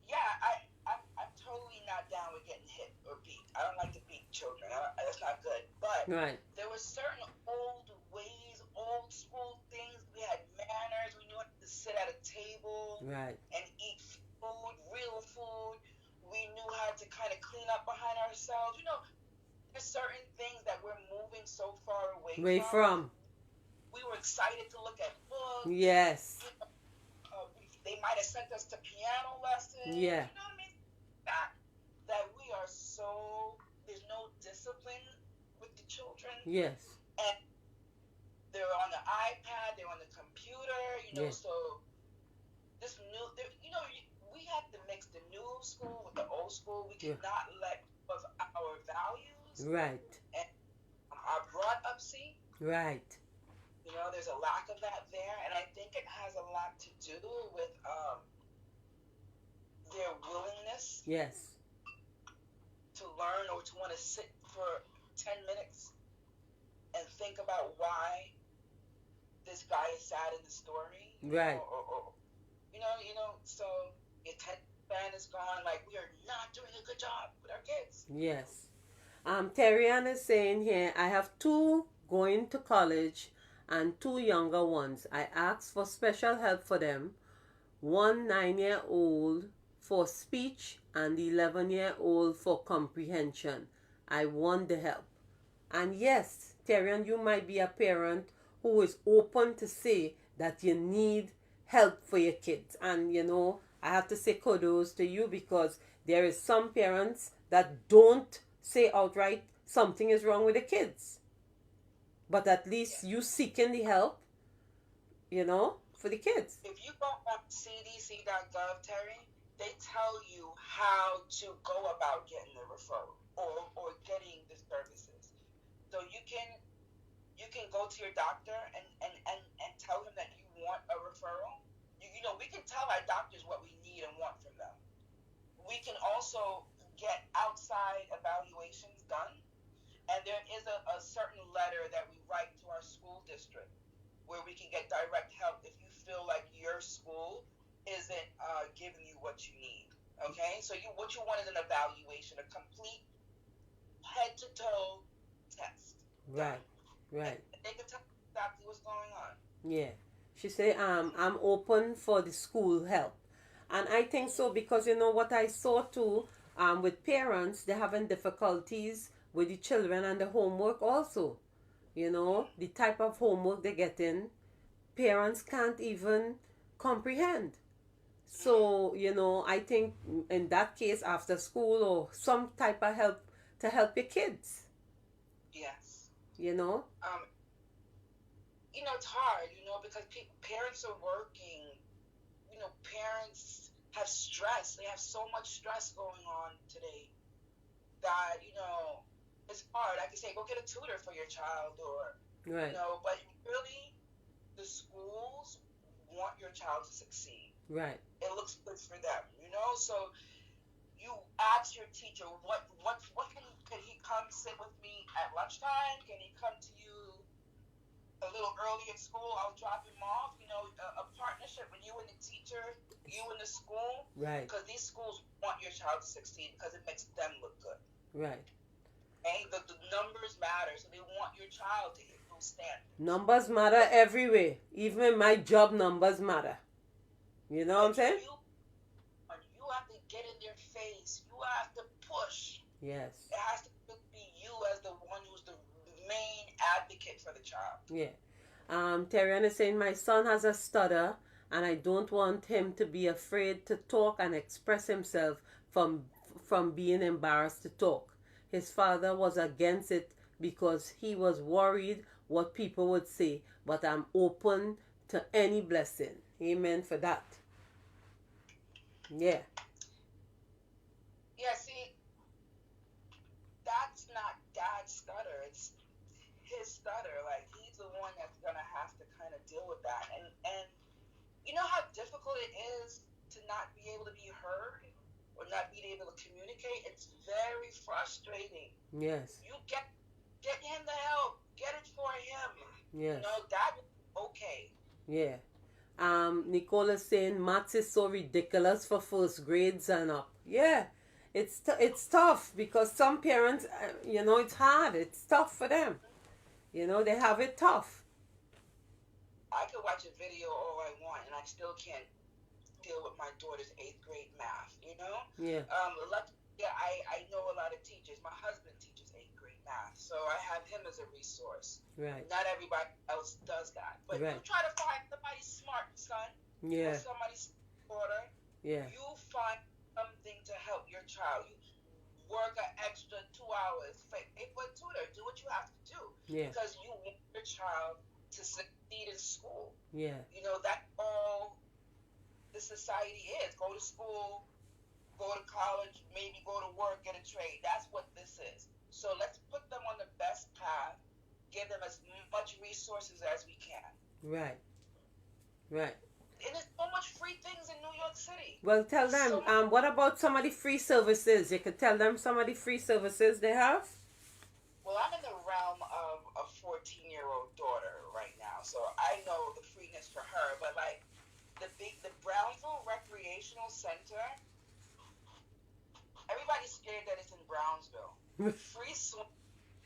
yeah, I'm totally not down with getting hit or beat. I don't like to beat children. That's not good. But Right. there were certain old ways, old school things. We had manners. We knew how to sit at a table Right. and eat food, real food. We knew how to kind of clean up behind ourselves. There's certain things that we're moving so far away Way from. We were excited to look at books. Yes. They might have sent us to piano lessons. Yeah. You know what I mean? That we are there's no discipline with the children. Yes. And they're on the iPad, they're on the computer, Yeah. so this we have to mix the new school with the old school. We cannot let go of our values. Right. And our brought up, see? Right. There's a lack of that there, and I think it has a lot to do with their willingness. Yes. To learn or to want to sit for 10 minutes and think about why this guy is sad in the story. Right. So your attention span is gone. Like, we are not doing a good job with our kids. Yes. Terry Ann is saying here, I have 2 going to college and 2 younger ones. I asked for special help for them. 1 9-year-old for speech and 11-year-old for comprehension. I want the help. And yes, Terry Ann, you might be a parent who is open to say that you need help for your kids. And I have to say kudos to you, because there is some parents that don't say outright something is wrong with the kids. But at least you seeking the help, for the kids. If you go on cdc.gov, Terry, they tell you how to go about getting the referral or getting the services. So you can go to your doctor and tell him that you want a referral. We can tell our doctors what we need and want from them. We can also get outside evaluations done. And there is a certain letter that we write to our school district where we can get direct help if you feel like your school isn't giving you what you need. Okay? So what you want is an evaluation, a complete head-to-toe test. Right. Right. And they can tell you exactly what's going on. Yeah. She said, I'm open for the school help. And I think so, because what I saw too, with parents, they're having difficulties with the children and the homework also. The type of homework they get in, parents can't even comprehend. So, I think in that case, after school or some type of help to help your kids. Yes. It's hard, because parents are working. Parents have stress. They have so much stress going on today that, it's hard. I can say, go get a tutor for your child, or, right. But really, the schools want your child to succeed. Right. It looks good for them, So you ask your teacher, what can he come sit with me at lunchtime? Can he come to you a little early at school? I'll drop him off. A partnership with you and the teacher, you and the school. Right. Because these schools want your child to succeed because it makes them look good. Right. And the numbers matter, so they want your child to hit those standards. Numbers matter everywhere. Even in my job, numbers matter. You know what I'm saying? You have to get in their face. You have to push. Yes. It has to be you as the one who's the main advocate for the child. Yeah. Terry Ann is saying, my son has a stutter, and I don't want him to be afraid to talk and express himself from being embarrassed to talk. His father was against it because he was worried what people would say, but I'm open to any blessing. Amen for that. Yeah. Yeah, see, that's not Dad's stutter. It's his stutter. Like, he's the one that's going to have to kind of deal with that. And you know how difficult it is to not be able to be heard or not be able to communicate? It's very frustrating. Yes. You get him the help. Get it for him. Yes. That is okay. Yeah. Nicole is saying maths is so ridiculous for first grades and up. Yeah, it's tough because some parents, it's hard. It's tough for them. They have it tough. I could watch a video all I want, and I still can't deal with my daughter's eighth grade math. Yeah. Yeah, I know a lot of teachers. My husband teaches eighth grade math, so I have him as a resource. Right. Not everybody else does that, but Right. you try to find somebody smart, son. Yeah. Or somebody's daughter. Yeah. You find something to help your child. You work an extra 2 hours. Pay for a tutor. Do what you have to do. Yeah. Because you want your child to succeed in school. Yeah. That's all the society is. Go to school, go to college, maybe go to work, get a trade. That's what this is. So let's put them on the best path, give them as much resources as we can. Right. Right. And there's so much free things in New York City. Well, tell them, what about some of the free services? You could tell them some of the free services they have? Well, I'm in the realm of a 14-year-old daughter right now, so I know the freeness for her. But like the Brownsville Recreational Center, everybody's scared that it's in Brownsville. Free swim,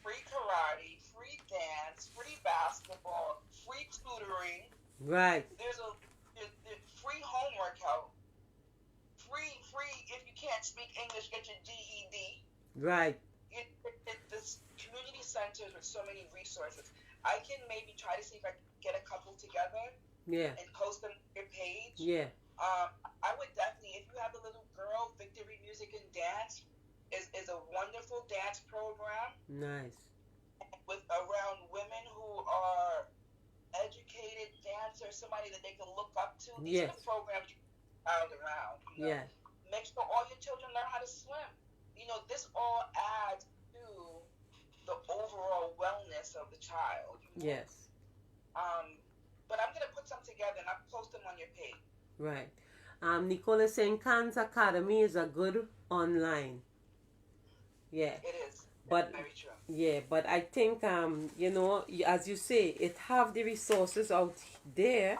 free karate, free dance, free basketball, free tutoring. Right. There's free homework help. Free if you can't speak English, get your GED. Right. This community centers with so many resources. I can maybe try to see if I can get a couple together. Yeah. And post them on your page. Yeah. I would definitely, if you have a little girl, Victory Music and Dance is a wonderful dance program. Nice. With around women who are educated dancers, somebody that they can look up to. These are the programs you found around. Yeah. Make sure all your children learn how to swim. This all adds to the overall wellness of the child. Yes. But I'm gonna put some together and I'll post them on your page. Right. Nicole is saying Khan's Academy is a good online. Yeah. It is. But very true. Yeah, but I think as you say, it have the resources out there,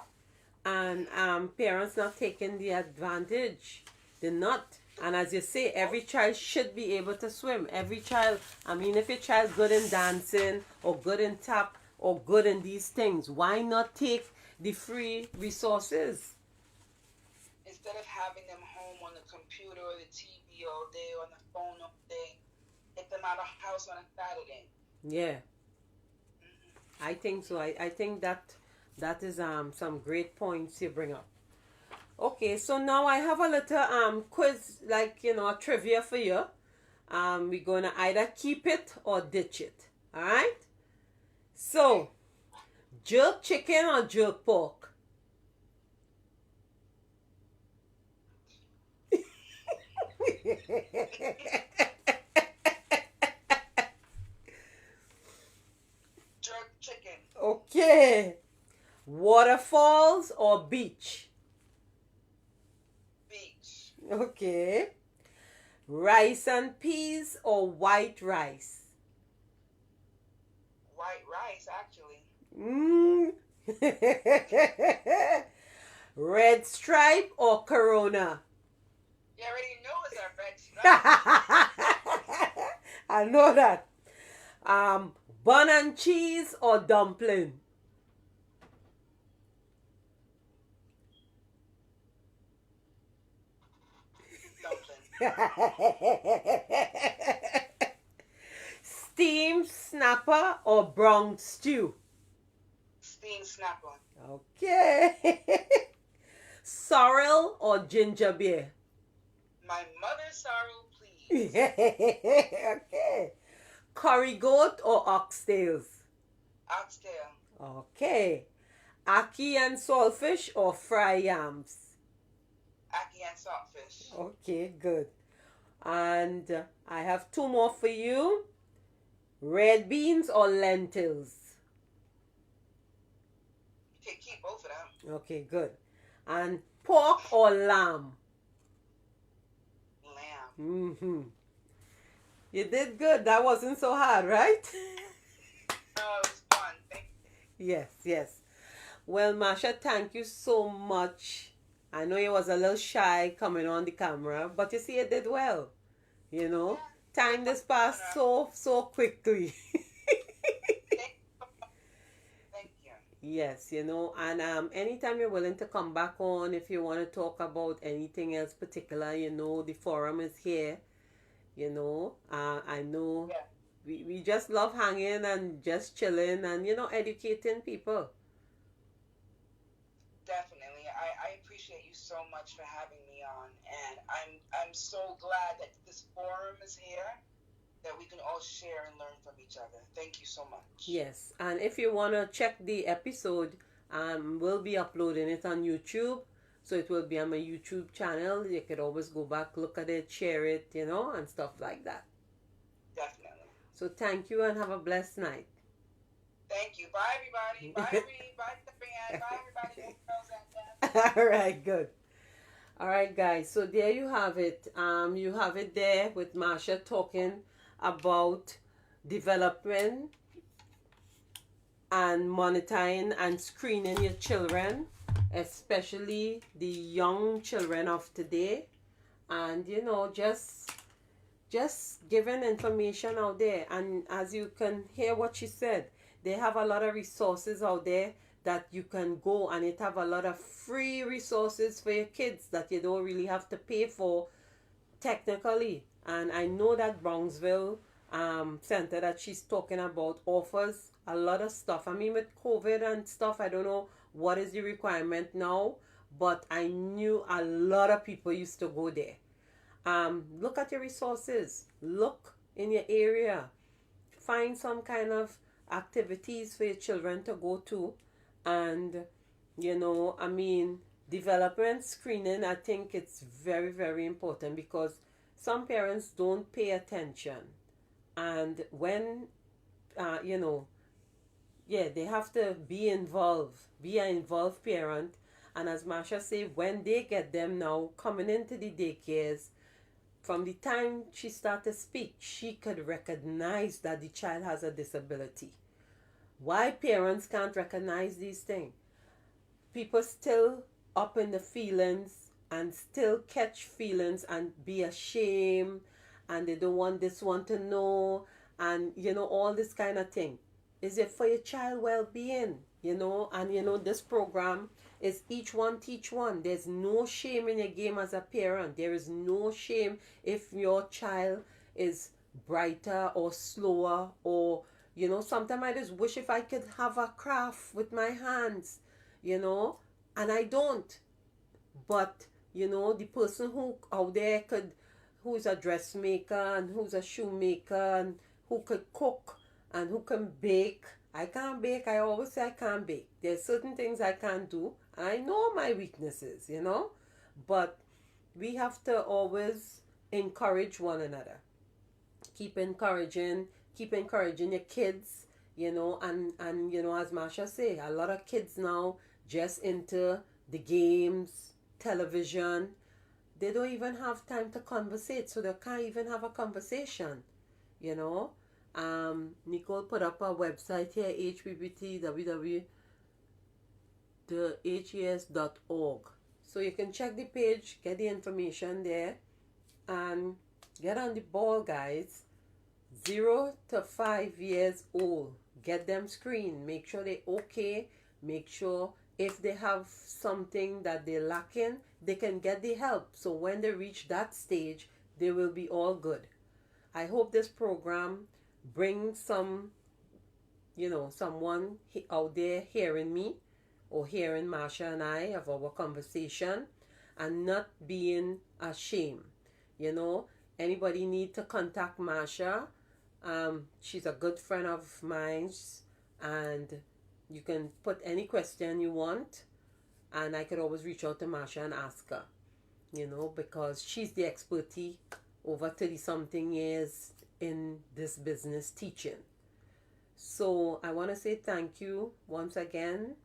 and parents not taking the advantage. They're not. And as you say, every child should be able to swim. Every child. If your child good in dancing or good in tap or good in these things, why not take the free resources? Instead of having them home on the computer or the TV all day, on the phone all day, get them out of the house on a Saturday. Yeah. Mm-hmm. I think so. I think that is some great points you bring up. Okay, so now I have a little quiz, like a trivia for you. We're gonna either keep it or ditch it. Alright? So, jerk chicken or jerk pork? Jerk chicken. Okay. Waterfalls or beach? Beach. Okay. Rice and peas or white rice? White rice, actually. Red stripe or Corona? You already know it's a red stripe. I know that. Bun and cheese or dumpling? Steamed snapper or Bronx stew? Steamed snapper. Okay. Sorrel or ginger beer? My mother's sorrel, please. Okay. Curry goat or oxtails? Oxtail. Okay. Ackee and saltfish or fry yams? Ackee and saltfish. Okay, good. And I have two more for you. Red beans or lentils? You can keep both of them. Okay, good. And pork or lamb? Lamb. Mm-hmm. You did good. That wasn't so hard, right? Oh, it was fun. Thank you. Yes. Well, Marsha, thank you so much. I know you was a little shy coming on the camera, but you see, you did well. You know, Yeah. time Thank just you, passed Donna. so quickly. Thank, thank you. Yes, and anytime you're willing to come back on, if you want to talk about anything else particular, the forum is here. I know Yeah, we just love hanging and just chilling and educating people. definitely. I appreciate you so much for having me on, and I'm so glad that this forum is here, that we can all share and learn from each other. Thank you so much. Yes, and if you want to check the episode, we'll be uploading it on YouTube. So it will be on my YouTube channel. You could always go back, look at it, share it, and stuff like that. Definitely. So thank you and have a blessed night. Thank you. Bye, everybody. Bye, Reed. Bye, Brianne. Bye, everybody. Girls and them. All right, good. All right, guys. So there you have it. You have it there with Marsha talking about developing and monitoring and screening your children, especially the young children of today, and just giving information out there. And as you can hear what she said, they have a lot of resources out there that you can go, and it have a lot of free resources for your kids that you don't really have to pay for technically. And I know that Brownsville center that she's talking about offers a lot of stuff. I mean, with COVID and stuff, I don't know what is the requirement now, but I knew a lot of people used to go there. Look at your resources, look in your area, find some kind of activities for your children to go to. And I mean, development screening, I think it's very, very important because some parents don't pay attention. And when yeah, they have to be involved, be an involved parent. And as Marsha said, when they get them now coming into the daycares, from the time she started to speak, she could recognize that the child has a disability. Why parents can't recognize these things? People still up in the feelings and still catch feelings and be ashamed, and they don't want this one to know, and all this kind of thing. Is it for your child well-being? And this program is each one teach one. There's no shame in your game as a parent. There is no shame if your child is brighter or slower, or sometimes I just wish if I could have a craft with my hands, and I don't. But the person who out there who's a dressmaker and who's a shoemaker and who could cook and who can bake. I can't bake. I always say I can't bake. There's certain things I can't do. I know my weaknesses, but we have to always encourage one another. Keep encouraging your kids, and as Marsha say, a lot of kids now just into the games, television. They don't even have time to conversate, so they can't even have a conversation, you know. Nicole put up a website here, hpptwww.hes.org. So you can check the page, get the information there, and get on the ball, guys. 0 to 5 years old. Get them screened. Make sure they're okay. Make sure if they have something that they're lacking, they can get the help. So when they reach that stage, they will be all good. I hope this program brings someone out there hearing me or hearing Marsha and I of our conversation and not being ashamed. Anybody need to contact Marsha. She's a good friend of mine, and you can put any question you want, and I could always reach out to Marsha and ask her, because she's the expertise over 30 something years in this business teaching. So I want to say thank you once again.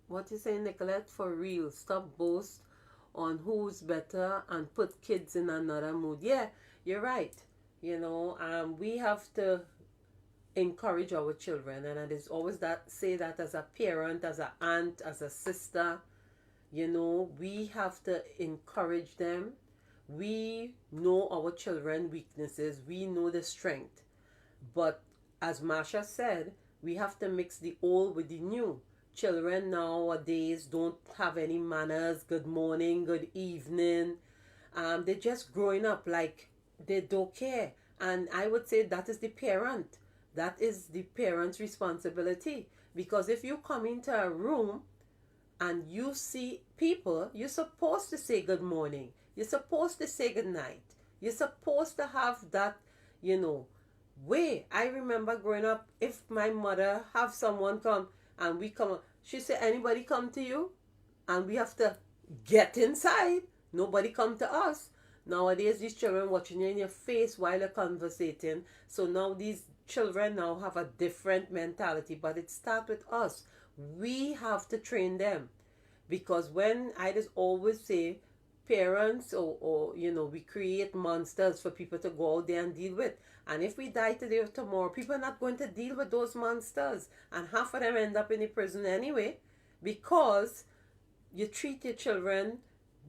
What you say, Nicolette? For real, stop boast on who's better and put kids in another mood. Yeah, you're right. We have to encourage our children. And it is always that say that as a parent, as an aunt, as a sister, you know, we have to encourage them. We know our children weaknesses, we know the strength, but as Marsha said, we have to mix the old with the new. Children nowadays don't have any manners. Good morning, good evening. They're just growing up like they don't care. And I would say that is the parent. That is the parent's responsibility. Because if you come into a room and you see people, you're supposed to say good morning. You're supposed to say good night. You're supposed to have that, you know, way. I remember growing up, if my mother have someone come and we come, she said, anybody come to you? And we have to get inside. Nobody come to us. Nowadays, these children watching you in your face while you're conversating. So now these children now have a different mentality, but it starts with us. We have to train them. Because when I just always say, parents or you know, we create monsters for people to go out there and deal with. And if we die today or tomorrow, people are not going to deal with those monsters. And half of them end up in the prison anyway. Because you treat your children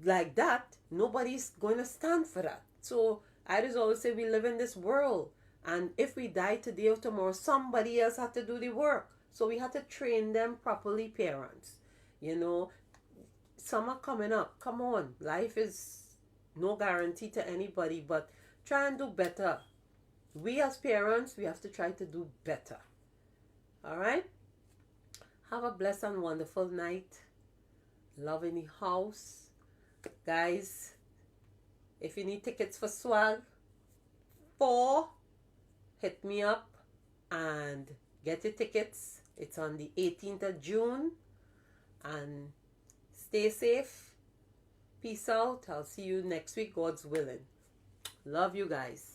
like that, nobody's going to stand for that. So I just always say we live in this world. And if we die today or tomorrow, somebody else had to do the work. So we have to train them properly, parents. You know, summer coming up. Come on. Life is no guarantee to anybody, but try and do better. We as parents, we have to try to do better. All right? Have a blessed and wonderful night. Love in the house. Guys, if you need tickets for swag 4, hit me up and get your tickets. It's on the 18th of June. And stay safe. Peace out. I'll see you next week, God's willing. Love you guys.